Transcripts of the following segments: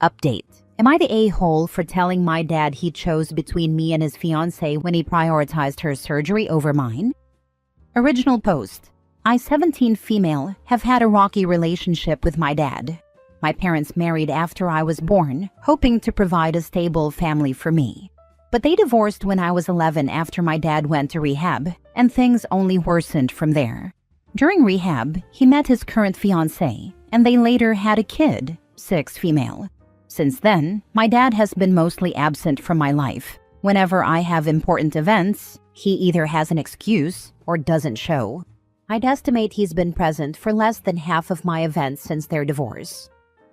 Update. Am I the a-hole for telling my dad he chose between me and his fiancée when he prioritized her surgery over mine? Original post. I, 17 female, have had a rocky relationship with my dad. My parents married after I was born, hoping to provide a stable family for me. But they divorced when I was 11 after my dad went to rehab, and things only worsened from there. During rehab, he met his current fiancée, and they later had a kid, 6 female. Since then, my dad has been mostly absent from my life. Whenever I have important events, he either has an excuse or doesn't show. I'd estimate he's been present for less than half of my events since their divorce.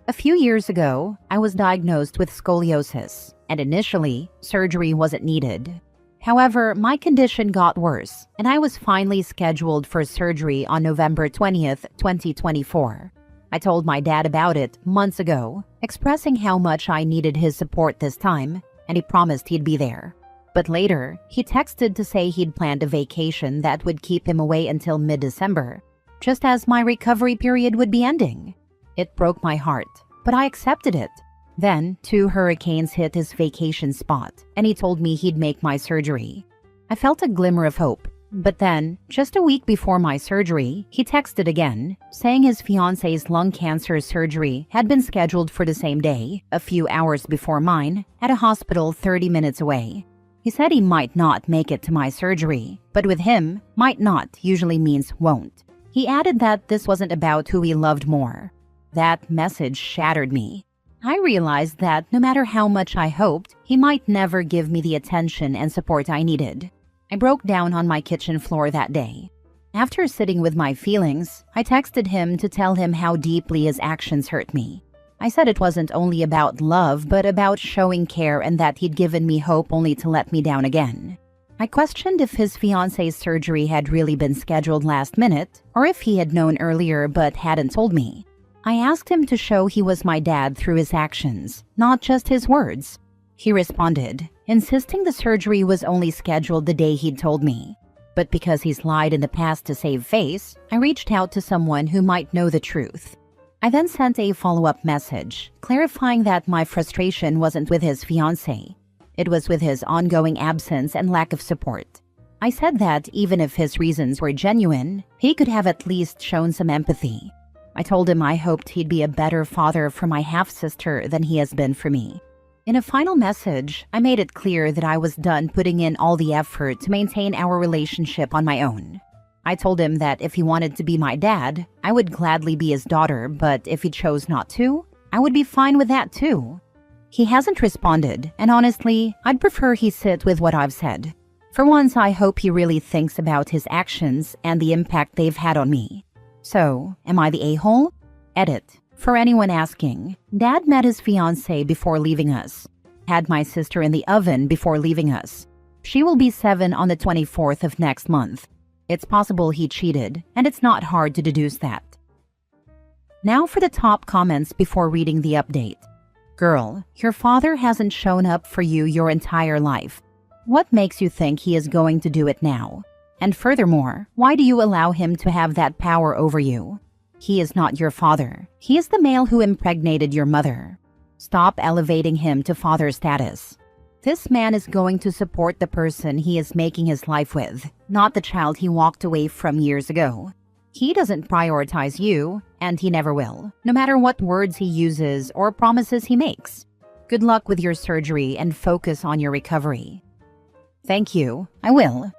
A few years ago, I was diagnosed with scoliosis, and initially, surgery wasn't needed. However, my condition got worse, and I was finally scheduled for surgery on November 20th, 2024. I told my dad about it months ago, expressing how much I needed his support this time, and he promised he'd be there. But later, he texted to say he'd planned a vacation that would keep him away until mid-December, just as my recovery period would be ending. It broke my heart, but I accepted it. Then, 2 hurricanes hit his vacation spot, and he told me he'd make my surgery. I felt a glimmer of hope. But then, just a week before my surgery, he texted again, saying his fiancée's lung cancer surgery had been scheduled for the same day, a few hours before mine, at a hospital 30 minutes away. He said he might not make it to my surgery, but with him, might not usually means won't. He added that this wasn't about who he loved more. That message shattered me. I realized that no matter how much I hoped, he might never give me the attention and support I needed. I broke down on my kitchen floor that day. After sitting with my feelings, I texted him to tell him how deeply his actions hurt me. I said it wasn't only about love, but about showing care and that he'd given me hope only to let me down again. I questioned if his fiancée's surgery had really been scheduled last minute, or if he had known earlier but hadn't told me. I asked him to show he was my dad through his actions, not just his words. He responded, insisting the surgery was only scheduled the day he'd told me. But because he's lied in the past to save face, I reached out to someone who might know the truth. I then sent a follow-up message, clarifying that my frustration wasn't with his fiancée. It was with his ongoing absence and lack of support. I said that even if his reasons were genuine, he could have at least shown some empathy. I told him I hoped he'd be a better father for my half-sister than he has been for me. In a final message, I made it clear that I was done putting in all the effort to maintain our relationship on my own. I told him that if he wanted to be my dad, I would gladly be his daughter, but if he chose not to, I would be fine with that too. He hasn't responded, and honestly, I'd prefer he sit with what I've said. For once, I hope he really thinks about his actions and the impact they've had on me. So, am I the a-hole? Edit. For anyone asking, Dad met his fiancée before leaving us. Had my sister in the oven before leaving us. She will be 7 on the 24th of next month. It's possible he cheated, and it's not hard to deduce that. Now for the top comments before reading the update. Girl, your father hasn't shown up for you your entire life. What makes you think he is going to do it now? And furthermore, why do you allow him to have that power over you? He is not your father. He is the male who impregnated your mother. Stop elevating him to father status. This man is going to support the person he is making his life with, not the child he walked away from years ago. He doesn't prioritize you, and he never will, no matter what words he uses or promises he makes. Good luck with your surgery and focus on your recovery. Thank you. I will.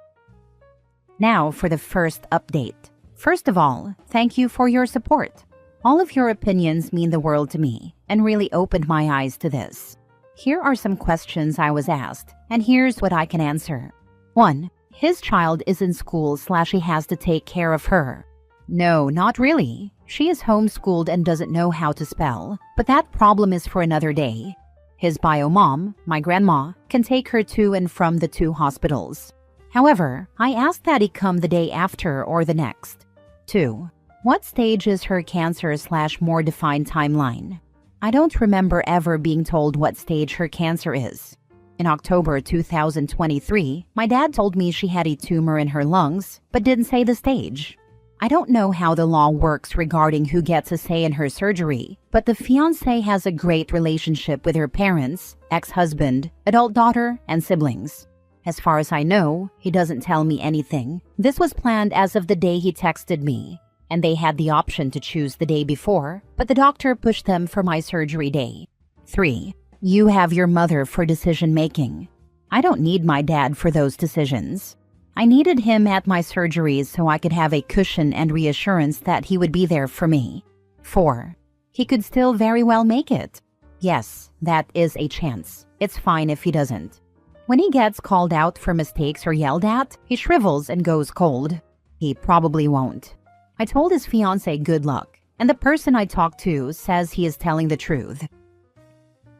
Now for the first update. First of all, thank you for your support. All of your opinions mean the world to me and really opened my eyes to this. Here are some questions I was asked, and here's what I can answer. 1. His child is in school/he has to take care of her. No, not really. She is homeschooled and doesn't know how to spell, but that problem is for another day. His bio mom, my grandma, can take her to and from the 2 hospitals. However, I asked that he come the day after or the next. 2. What stage is her cancer/more defined timeline? I don't remember ever being told what stage her cancer is. In October 2023, my dad told me she had a tumor in her lungs, but didn't say the stage. I don't know how the law works regarding who gets a say in her surgery, but the fiancé has a great relationship with her parents, ex-husband, adult daughter, and siblings. As far as I know, he doesn't tell me anything. This was planned as of the day he texted me, and they had the option to choose the day before, but the doctor pushed them for my surgery day. 3. You have your mother for decision-making. I don't need my dad for those decisions. I needed him at my surgeries so I could have a cushion and reassurance that he would be there for me. 4. He could still very well make it. Yes, that is a chance. It's fine if he doesn't. When he gets called out for mistakes or yelled at, he shrivels and goes cold. He probably won't. I told his fiancée good luck, and the person I talked to says he is telling the truth.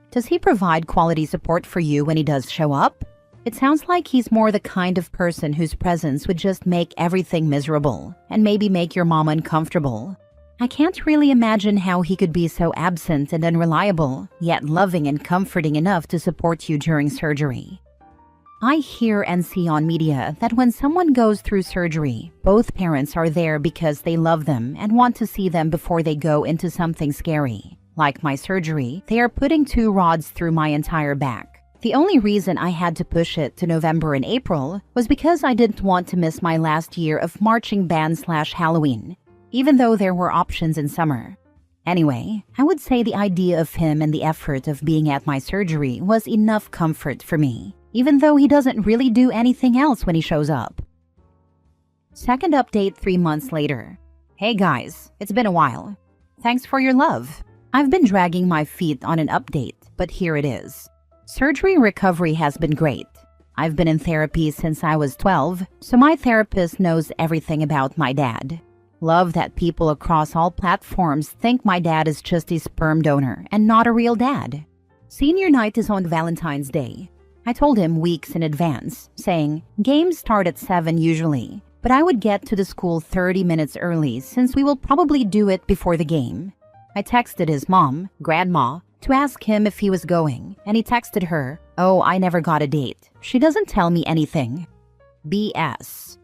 Does he provide quality support for you when he does show up? It sounds like he's more the kind of person whose presence would just make everything miserable and maybe make your mom uncomfortable. I can't really imagine how he could be so absent and unreliable, yet loving and comforting enough to support you during surgery. I hear and see on media that when someone goes through surgery, both parents are there because they love them and want to see them before they go into something scary. Like my surgery, they are putting 2 rods through my entire back. The only reason I had to push it to November and April was because I didn't want to miss my last year of marching band/Halloween, even though there were options in summer. Anyway, I would say the idea of him and the effort of being at my surgery was enough comfort for me, even though he doesn't really do anything else when he shows up. Second update 3 months later. Hey guys, it's been a while. Thanks for your love. I've been dragging my feet on an update, but here it is. Surgery recovery has been great. I've been in therapy since I was 12, so my therapist knows everything about my dad. Love that people across all platforms think my dad is just a sperm donor and not a real dad. Senior night is on Valentine's Day. I told him weeks in advance, saying, games start at 7 usually, but I would get to the school 30 minutes early since we will probably do it before the game. I texted his mom, Grandma, to ask him if he was going, and he texted her, oh, I never got a date. She doesn't tell me anything. BS.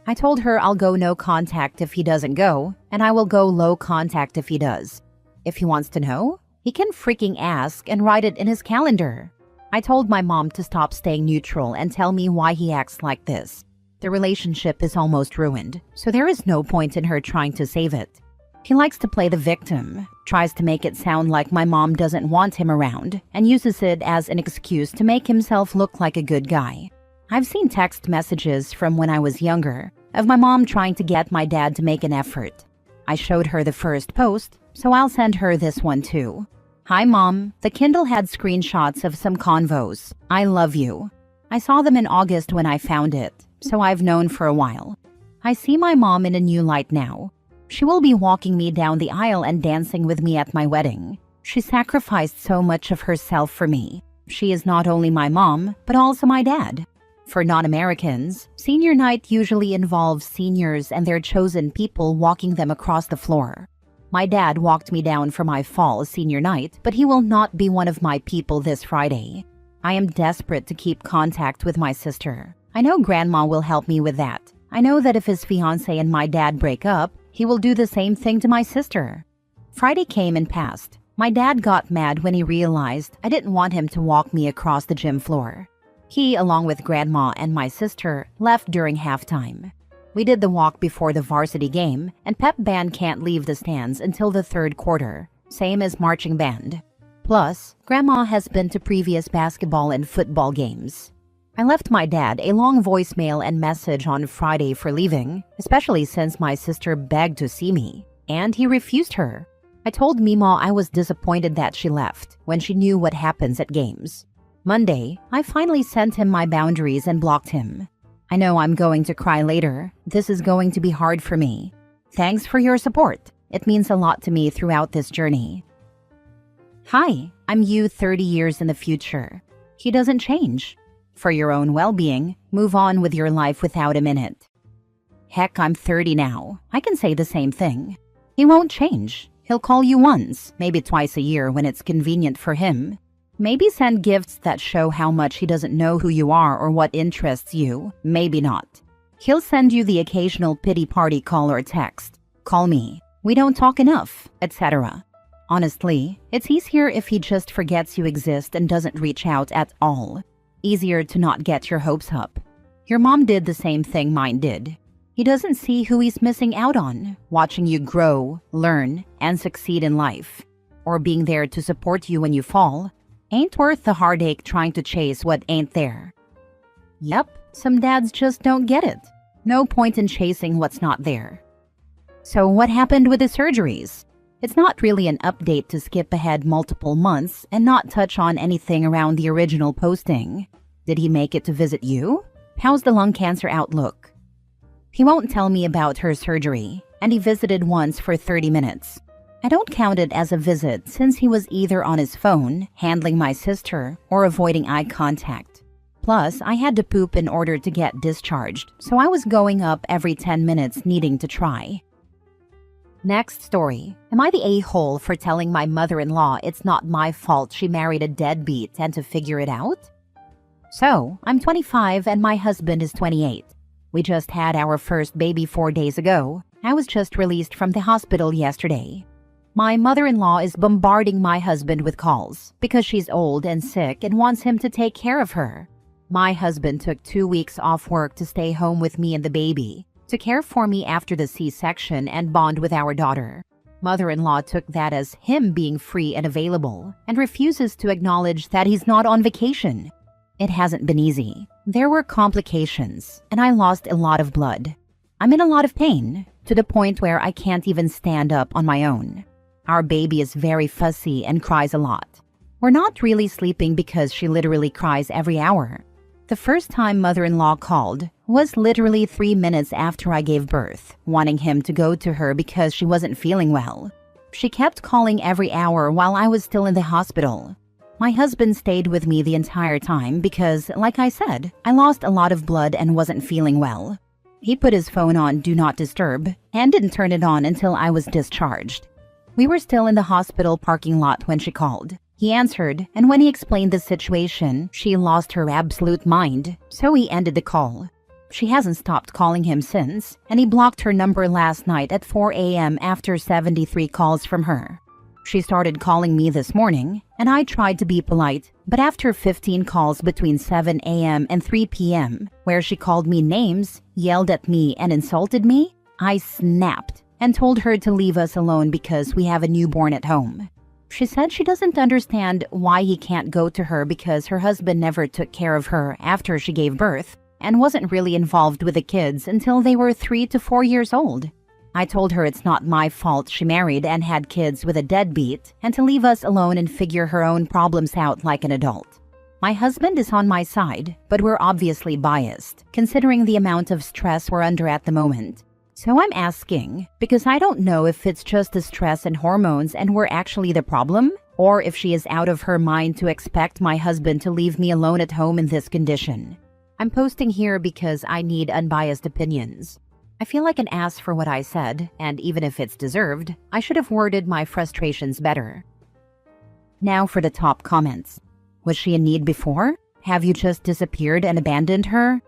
I told her I'll go no contact if he doesn't go, and I will go low contact if he does. If he wants to know, he can freaking ask and write it in his calendar. I told my mom to stop staying neutral and tell me why he acts like this. The relationship is almost ruined, so there is no point in her trying to save it. He likes to play the victim, tries to make it sound like my mom doesn't want him around, and uses it as an excuse to make himself look like a good guy. I've seen text messages from when I was younger of my mom trying to get my dad to make an effort. I showed her the first post, so I'll send her this one too. Hi Mom, the Kindle had screenshots of some convos. I love you. I saw them in August when I found it, so I've known for a while. I see my mom in a new light now. She will be walking me down the aisle and dancing with me at my wedding. She sacrificed so much of herself for me. She is not only my mom, but also my dad. For non-Americans, senior night usually involves seniors and their chosen people walking them across the floor. My dad walked me down for my fall senior night, but he will not be one of my people this Friday. I am desperate to keep contact with my sister. I know Grandma will help me with that. I know that if his fiancé and my dad break up, he will do the same thing to my sister. Friday came and passed. My dad got mad when he realized I didn't want him to walk me across the gym floor. He, along with Grandma and my sister, left during halftime. We did the walk before the varsity game, and pep band can't leave the stands until the third quarter, same as marching band. Plus, Grandma has been to previous basketball and football games. I left my dad a long voicemail and message on Friday for leaving, especially since my sister begged to see me, and he refused her. I told Mima I was disappointed that she left when she knew what happens at games. Monday, I finally sent him my boundaries and blocked him. I know I'm going to cry later. This is going to be hard for me. Thanks for your support. It means a lot to me throughout this journey. Hi, I'm you 30 years in the future. He doesn't change. For your own well-being, move on with your life without a minute. Heck, I'm 30 now. I can say the same thing. He won't change. He'll call you once, maybe twice a year when it's convenient for him. Maybe send gifts that show how much he doesn't know who you are or what interests you. Maybe not. He'll send you the occasional pity party call or text. Call me. We don't talk enough, etc. Honestly, it's easier if he just forgets you exist and doesn't reach out at all. Easier to not get your hopes up. Your mom did the same thing mine did. He doesn't see who he's missing out on, watching you grow, learn, and succeed in life. Or being there to support you when you fall. Ain't worth the heartache trying to chase what ain't there. Yep, some dads just don't get it. No point in chasing what's not there. So what happened with the surgeries? It's not really an update to skip ahead multiple months and not touch on anything around the original posting. Did he make it to visit you? How's the lung cancer outlook? He won't tell me about her surgery, and he visited once for 30 minutes. I don't count it as a visit since he was either on his phone, handling my sister, or avoiding eye contact. Plus, I had to poop in order to get discharged, so I was going up every 10 minutes needing to try. Next story. Am I the a-hole for telling my mother-in-law it's not my fault she married a deadbeat and to figure it out? So, I'm 25 and my husband is 28. We just had our first baby 4 days ago. I was just released from the hospital yesterday. My mother-in-law is bombarding my husband with calls because she's old and sick and wants him to take care of her. My husband took 2 weeks off work to stay home with me and the baby, to care for me after the C-section and bond with our daughter. Mother-in-law took that as him being free and available and refuses to acknowledge that he's not on vacation. It hasn't been easy. There were complications, and I lost a lot of blood. I'm in a lot of pain, to the point where I can't even stand up on my own. Our baby is very fussy and cries a lot. We're not really sleeping because she literally cries every hour. The first time mother-in-law called was literally 3 minutes after I gave birth, wanting him to go to her because she wasn't feeling well. She kept calling every hour while I was still in the hospital. My husband stayed with me the entire time because, like I said, I lost a lot of blood and wasn't feeling well. He put his phone on Do Not Disturb and didn't turn it on until I was discharged. We were still in the hospital parking lot when she called. He answered, and when he explained the situation, she lost her absolute mind, so he ended the call. She hasn't stopped calling him since, and he blocked her number last night at 4 a.m. after 73 calls from her. She started calling me this morning, and I tried to be polite, but after 15 calls between 7 a.m. and 3 p.m., where she called me names, yelled at me, and insulted me, I snapped and told her to leave us alone because we have a newborn at home. She said she doesn't understand why he can't go to her because her husband never took care of her after she gave birth and wasn't really involved with the kids until they were 3 to 4 years old. I told her it's not my fault she married and had kids with a deadbeat and to leave us alone and figure her own problems out like an adult. My husband is on my side, but we're obviously biased, considering the amount of stress we're under at the moment. So I'm asking, because I don't know if it's just the stress and hormones and we're actually the problem, or if she is out of her mind to expect my husband to leave me alone at home in this condition. I'm posting here because I need unbiased opinions. I feel like an ass for what I said, and even if it's deserved, I should have worded my frustrations better. Now for the top comments. Was she in need before? Have you just disappeared and abandoned her?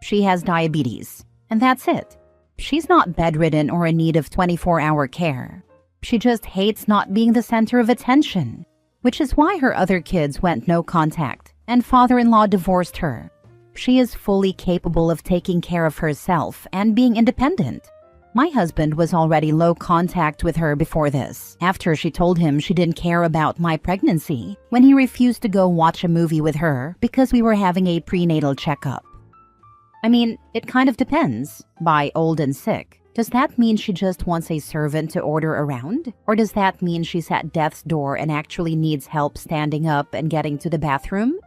She has diabetes, and that's it. She's not bedridden or in need of 24-hour care. She just hates not being the center of attention, which is why her other kids went no contact, and father-in-law divorced her. She is fully capable of taking care of herself and being independent. My husband was already low contact with her before this, after she told him she didn't care about my pregnancy, when he refused to go watch a movie with her because we were having a prenatal checkup. I mean, it kind of depends. By old and sick, does that mean she just wants a servant to order around? Or does that mean she's at death's door and actually needs help standing up and getting to the bathroom?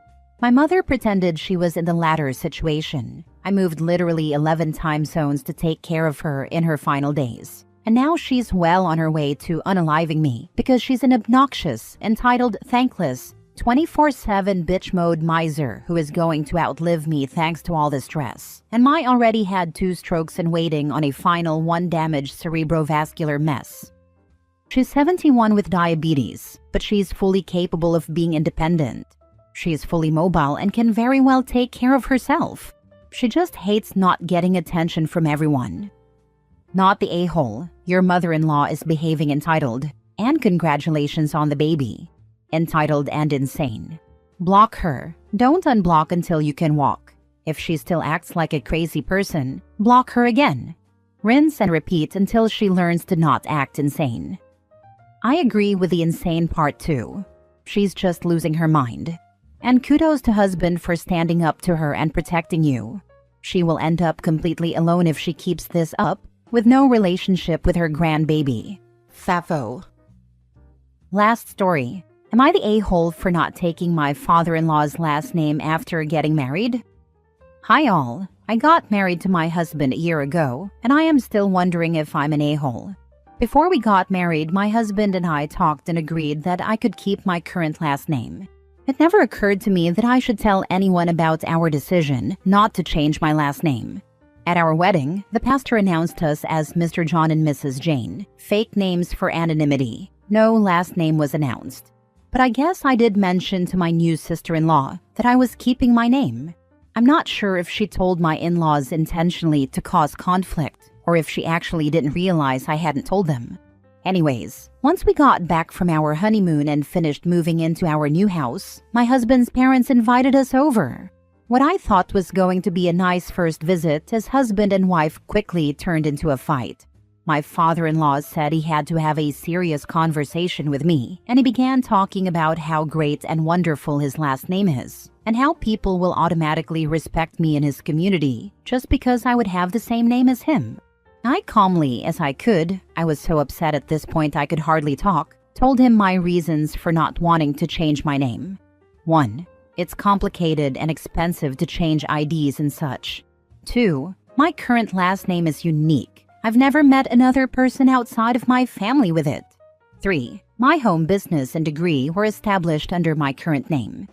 My mother pretended she was in the latter situation. I moved literally 11 time zones to take care of her in her final days. And now she's well on her way to unaliving me because she's an obnoxious, entitled, thankless, 24/7 bitch mode miser who is going to outlive me thanks to all the stress. And my already had 2 strokes and waiting on a final 1 damaged cerebrovascular mess. She's 71 with diabetes, but she's fully capable of being independent. She is fully mobile and can very well take care of herself. She just hates not getting attention from everyone. Not the a-hole. Your mother-in-law is behaving entitled. And congratulations on the baby. Entitled and insane. Block her. Don't unblock until you can walk. If she still acts like a crazy person, block her again. Rinse and repeat until she learns to not act insane. I agree with the insane part too. She's just losing her mind. And kudos to husband for standing up to her and protecting you. She will end up completely alone if she keeps this up, with no relationship with her grandbaby. Fafo. Last story. Am I the a-hole for not taking my father-in-law's last name after getting married? Hi all. I got married to my husband a year ago, and I am still wondering if I'm an a-hole. Before we got married, my husband and I talked and agreed that I could keep my current last name. It never occurred to me that I should tell anyone about our decision not to change my last name. At our wedding, the pastor announced us as Mr. John and Mrs. Jane, fake names for anonymity. No last name was announced. But I guess I did mention to my new sister-in-law that I was keeping my name. I'm not sure if she told my in-laws intentionally to cause conflict, or if she actually didn't realize I hadn't told them. Anyways, once we got back from our honeymoon and finished moving into our new house, my husband's parents invited us over. What I thought was going to be a nice first visit as husband and wife quickly turned into a fight. My father-in-law said he had to have a serious conversation with me, and he began talking about how great and wonderful his last name is, and how people will automatically respect me in his community just because I would have the same name as him. I calmly as I could, I was so upset at this point I could hardly talk, told him my reasons for not wanting to change my name. 1. It's complicated and expensive to change IDs and such. 2. My current last name is unique. I've never met another person outside of my family with it. 3. My home business and degree were established under my current name.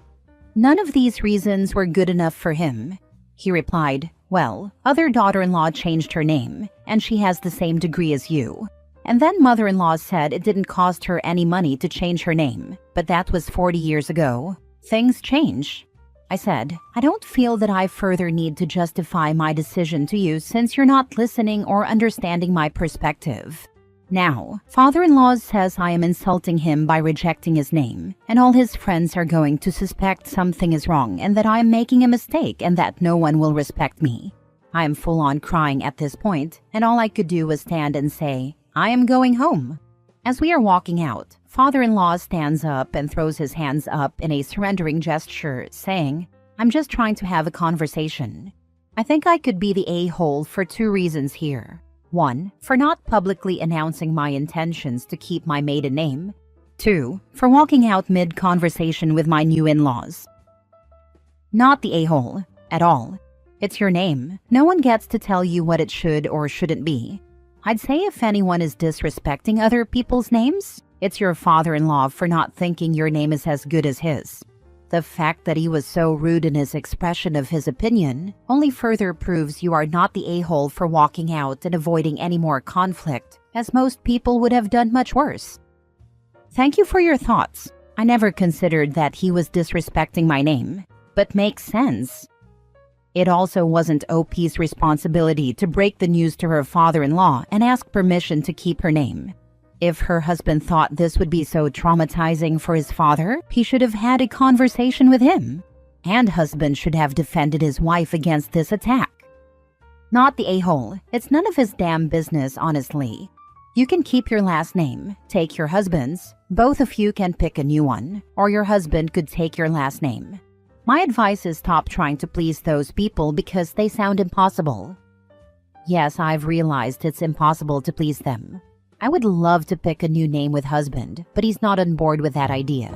None of these reasons were good enough for him. He replied, well, other daughter-in-law changed her name, and she has the same degree as you. And then mother-in-law said it didn't cost her any money to change her name, but that was 40 years ago. Things change. I said, I don't feel that I further need to justify my decision to you since you're not listening or understanding my perspective. Now, father-in-law says I am insulting him by rejecting his name, and all his friends are going to suspect something is wrong and that I am making a mistake and that no one will respect me. I am full-on crying at this point, and all I could do was stand and say, I am going home. As we are walking out, father-in-law stands up and throws his hands up in a surrendering gesture, saying, I'm just trying to have a conversation. I think I could be the a-hole for 2 reasons here. 1, for not publicly announcing my intentions to keep my maiden name. 2, for walking out mid-conversation with my new in-laws. Not the a-hole, at all. It's your name. No one gets to tell you what it should or shouldn't be. I'd say if anyone is disrespecting other people's names, it's your father-in-law for not thinking your name is as good as his. The fact that he was so rude in his expression of his opinion only further proves you are not the a-hole for walking out and avoiding any more conflict, as most people would have done much worse. Thank you for your thoughts. I never considered that he was disrespecting my name, but makes sense. It also wasn't OP's responsibility to break the news to her father-in-law and ask permission to keep her name. If her husband thought this would be so traumatizing for his father, he should have had a conversation with him. And husband should have defended his wife against this attack. Not the a-hole. It's none of his damn business, honestly. You can keep your last name, take your husband's, both of you can pick a new one, or your husband could take your last name. My advice is stop trying to please those people because they sound impossible. Yes, I've realized it's impossible to please them. I would love to pick a new name with husband, but he's not on board with that idea.